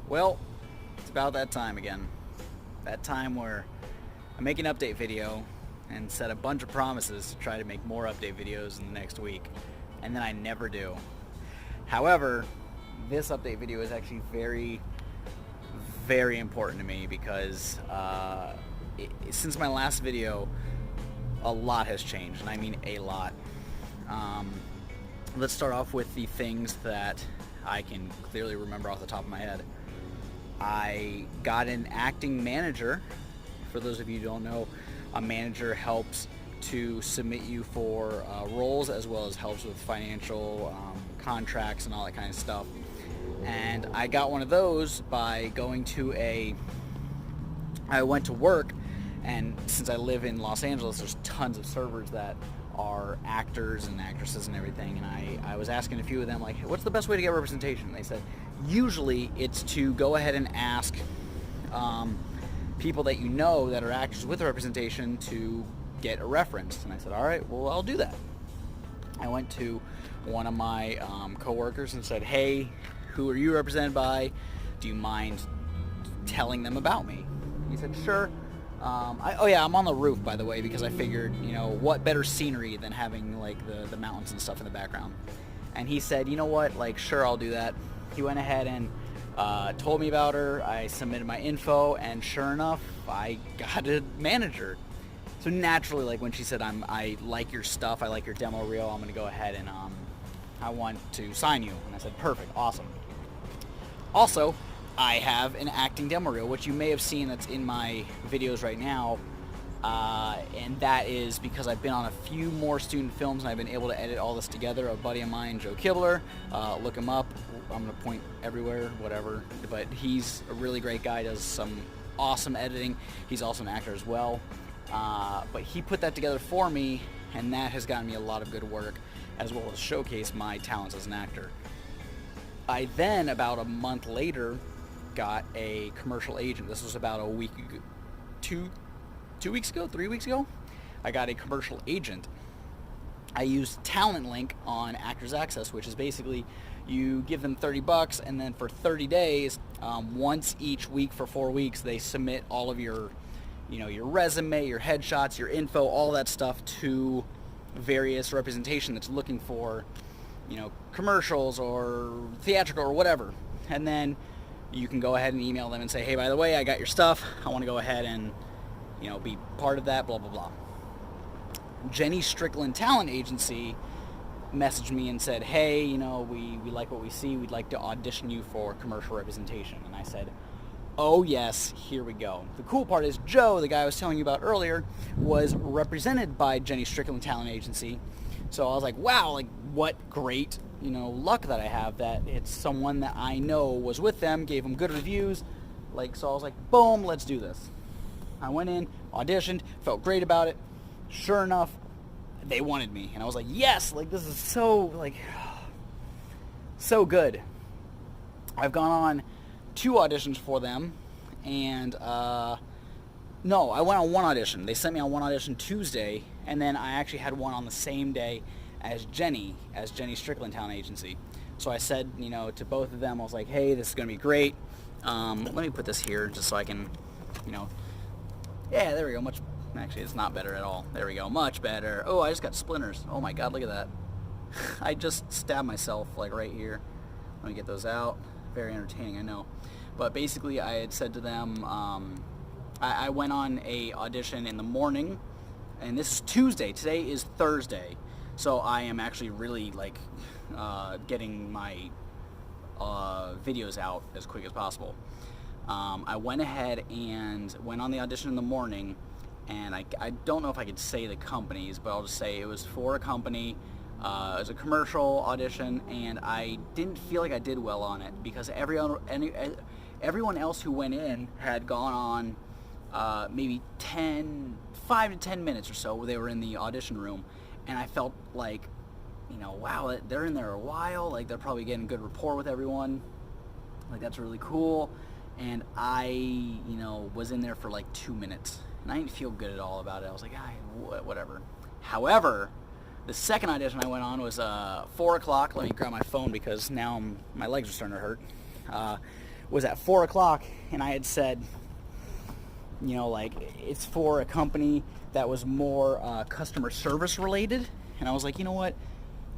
Well, it's about that time again. That time where I make an update video and set a bunch of promises to try to make more update videos in the next week, and then I never do. However, this update video is actually very, very important to me because since my last video, a lot has changed, and I mean a lot. Let's start off with the things that I can clearly remember off the top of my head. I got an acting manager. For those of you who don't know, a manager helps to submit you for roles as well as helps with financial contracts and all that kind of stuff. And I got one of those by going to I went to work, and since I live in Los Angeles, there's tons of servers that are actors and actresses and everything, and I was asking a few of them, like, what's the best way to get representation? And they said, usually it's to go ahead and ask people that you know that are actors with representation to get a reference. And I said, all right, well, I'll do that. I went to one of my coworkers and said, hey, who are you represented by? Do you mind telling them about me? He said, sure. I'm on the roof, by the way, because I figured, what better scenery than having like the mountains and stuff in the background. And he said, you know what, like, sure, I'll do that. He went ahead and told me about her. I submitted my info, and sure enough, I got a manager. So naturally, like, when she said, I like your stuff, I like your demo reel, I'm going to go ahead and I want to sign you. And I said, perfect, awesome. Also, I have an acting demo reel, which you may have seen that's in my videos right now, and that is because I've been on a few more student films and I've been able to edit all this together. A buddy of mine, Joe Kibler, look him up. I'm going to point everywhere, whatever, but he's a really great guy, does some awesome editing. He's also an actor as well, but he put that together for me, and that has gotten me a lot of good work, as well as showcase my talents as an actor. I then, about a month later, got a commercial agent. This was about a week ago, 3 weeks ago. I got a commercial agent. I used Talent Link on Actors Access, which is basically you give them $30, and then for 30 days, once each week for 4 weeks, they submit all of your resume, your headshots, your info, all that stuff to various representation that's looking for, commercials or theatrical or whatever. And then you can go ahead and email them and say, hey, by the way, I got your stuff. I want to go ahead and, be part of that, blah, blah, blah. Jenny Strickland Talent Agency messaged me and said, hey, we like what we see. We'd like to audition you for commercial representation. And I said, oh, yes, here we go. The cool part is Joe, the guy I was telling you about earlier, was represented by Jenny Strickland Talent Agency. So I was like, wow, like, what great, luck that I have that it's someone that I know was with them, gave them good reviews. So I was like, boom, let's do this. I went in, auditioned, felt great about it. Sure enough, they wanted me. And I was like, yes, this is so good. I've gone on 2 auditions for them, and no, I went on 1 audition. They sent me on 1 audition Tuesday, and then I actually had one on the same day as Jenny Strickland Talent Agency. So I said, to both of them, I was like, hey, this is going to be great. Let me put this here just so I can, yeah, there we go. Actually, it's not better at all. There we go, much better. Oh, I just got splinters. Oh my God, look at that. I just stabbed myself, right here. Let me get those out. Very entertaining, I know. But basically, I had said to them, I went on a audition in the morning, and this is Tuesday. Today is Thursday, so I am actually really getting my videos out as quick as possible. I went ahead and went on the audition in the morning, and I don't know if I could say the companies, but I'll just say it was for a company. It was a commercial audition, and I didn't feel like I did well on it because everyone else who went in had gone on maybe 5 to 10 minutes or so where they were in the audition room, and I felt like, wow, they're in there a while, they're probably getting good rapport with everyone, that's really cool. And I, was in there for 2 minutes, and I didn't feel good at all about it. I was like, whatever. However, the second audition I went on was 4 o'clock. Let me grab my phone because now my legs are starting to hurt. was at 4 o'clock, and I had said, like, it's for a company that was more customer service related. And I was like, you know what?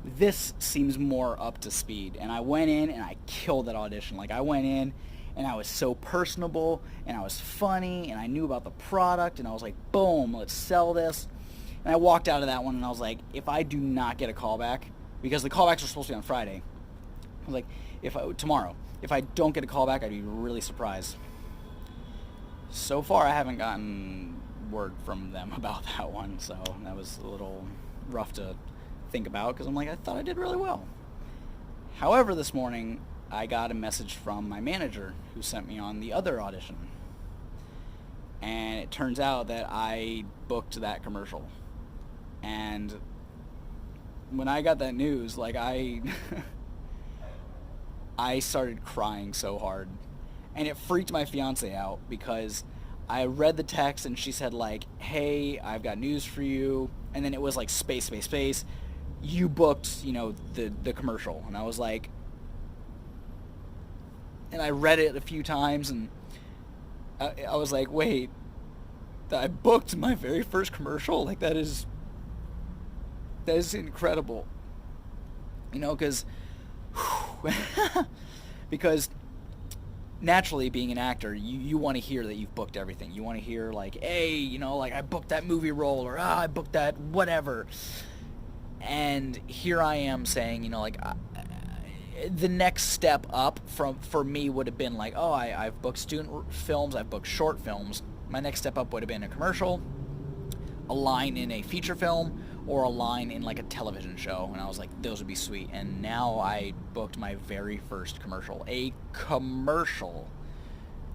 This seems more up to speed. And I went in and I killed that audition. Like, I went in and I was so personable and I was funny and I knew about the product and I was like, boom, let's sell this. And I walked out of that one and I was like, if I do not get a callback, because the callbacks are supposed to be on Friday, I was like, tomorrow, if I don't get a callback, I'd be really surprised. So far, I haven't gotten word from them about that one, so that was a little rough to think about because I'm like, I thought I did really well. However, this morning, I got a message from my manager who sent me on the other audition. And it turns out that I booked that commercial. And when I got that news, like, I started crying so hard. And it freaked my fiance out because I read the text and she said, like, hey, I've got news for you. And then it was like space, space, space. You booked, the commercial. And I was like, and I read it a few times and I was like, wait, I booked my very first commercial? Like, that is incredible. Because naturally, being an actor, you want to hear that you've booked everything. You want to hear, like, hey, like, I booked that movie role, or I booked that whatever. And here I am saying, the next step up for me would have been like, oh, I've booked student films, I've booked short films. My next step up would have been a commercial, a line in a feature film, or a line in like a television show. And I was like, those would be sweet. And now I booked my very first commercial. A commercial.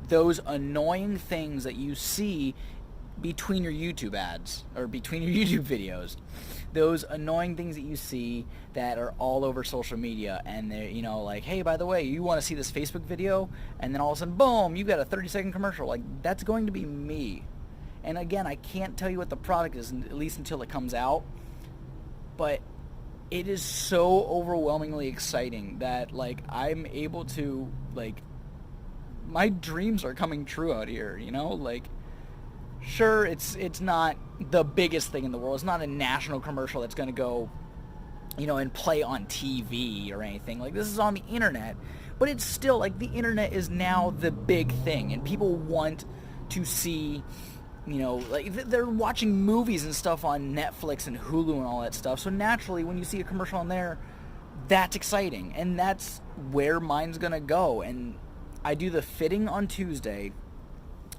Those annoying things that you see between your YouTube ads, or between your YouTube videos. Those annoying things that you see that are all over social media, and they're, like, hey, by the way, you want to see this Facebook video? And then all of a sudden, boom, you got a 30-second commercial. Like, that's going to be me. And again, I can't tell you what the product is, at least until it comes out. But it is so overwhelmingly exciting that, like, I'm able to, like, my dreams are coming true out here, Like, sure, it's not the biggest thing in the world. It's not a national commercial that's going to go, and play on TV or anything. Like, this is on the internet. But it's still, like, the internet is now the big thing. And people want to see, like, they're watching movies and stuff on Netflix and Hulu and all that stuff. So naturally, when you see a commercial on there, that's exciting. And that's where mine's going to go. And I do the fitting on Tuesday,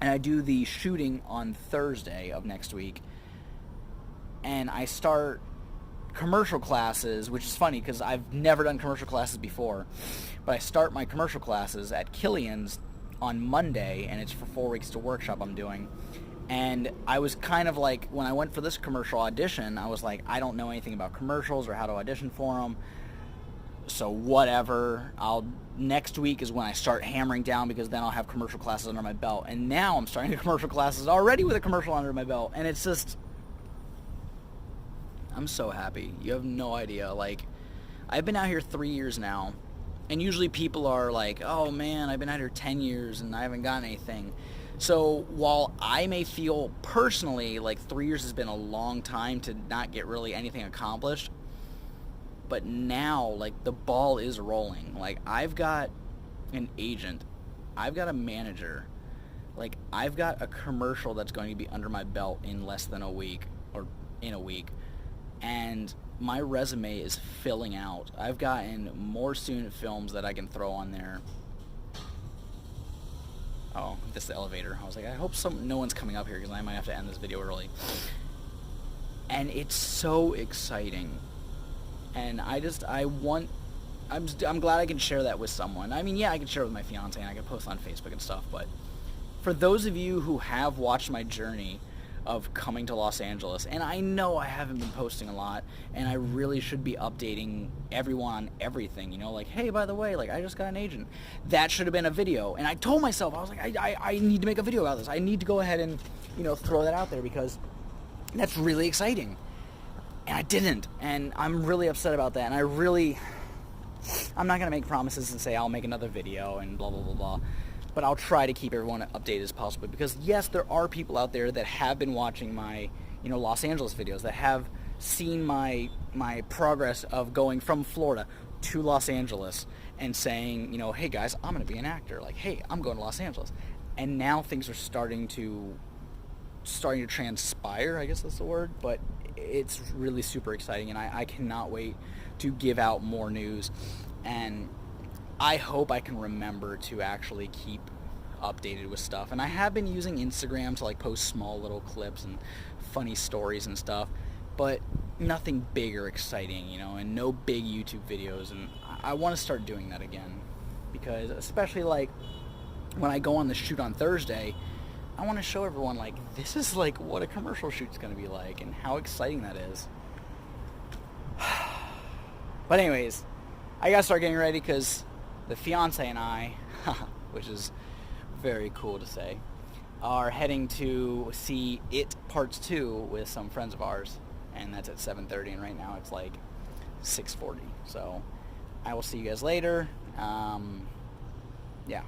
and I do the shooting on Thursday of next week. And I start commercial classes, which is funny because I've never done commercial classes before. But I start my commercial classes at Killian's on Monday, and it's for 4 weeks to workshop I'm doing. And I was kind of like, when I went for this commercial audition, I was like, I don't know anything about commercials or how to audition for them. So whatever, next week is when I start hammering down, because then I'll have commercial classes under my belt. And now I'm starting commercial classes already with a commercial under my belt. And it's just, I'm so happy. You have no idea. Like, I've been out here 3 years now. And usually people are like, oh man, I've been out here 10 years and I haven't gotten anything. So while I may feel personally like 3 years has been a long time to not get really anything accomplished, but now, like, the ball is rolling. Like, I've got an agent. I've got a manager. Like, I've got a commercial that's going to be under my belt in less than a week, or in a week. And my resume is filling out. I've gotten more student films that I can throw on there. Oh, this is the elevator. I was like, I hope no one's coming up here because I might have to end this video early. And it's so exciting. And I'm glad I can share that with someone. I mean, yeah, I can share it with my fiance and I can post on Facebook and stuff, but for those of you who have watched my journey of coming to Los Angeles, and I know I haven't been posting a lot, and I really should be updating everyone on everything, like, hey, by the way, like, I just got an agent. That should have been a video. And I told myself, I was like, I need to make a video about this. I need to go ahead and, throw that out there because that's really exciting. And I didn't, and I'm really upset about that, and I really I'm not going to make promises and say I'll make another video and blah, blah, blah, blah. But I'll try to keep everyone updated as possible, because yes, there are people out there that have been watching my, Los Angeles videos, that have seen my progress of going from Florida to Los Angeles and saying, hey guys, I'm going to be an actor. Like, hey, I'm going to Los Angeles. And now things are starting to transpire, I guess that's the word, but it's really super exciting, and I cannot wait to give out more news. And I hope I can remember to actually keep updated with stuff. And I have been using Instagram to post small little clips and funny stories and stuff, but nothing big or exciting, and no big YouTube videos. And I want to start doing that again, because especially when I go on the shoot on Thursday, I want to show everyone this is what a commercial shoot's going to be like and how exciting that is. But anyways, I got to start getting ready, because the fiance and I, which is very cool to say, are heading to see It Part 2 with some friends of ours, and that's at 7:30, and right now it's 6:40. So I will see you guys later. Yeah.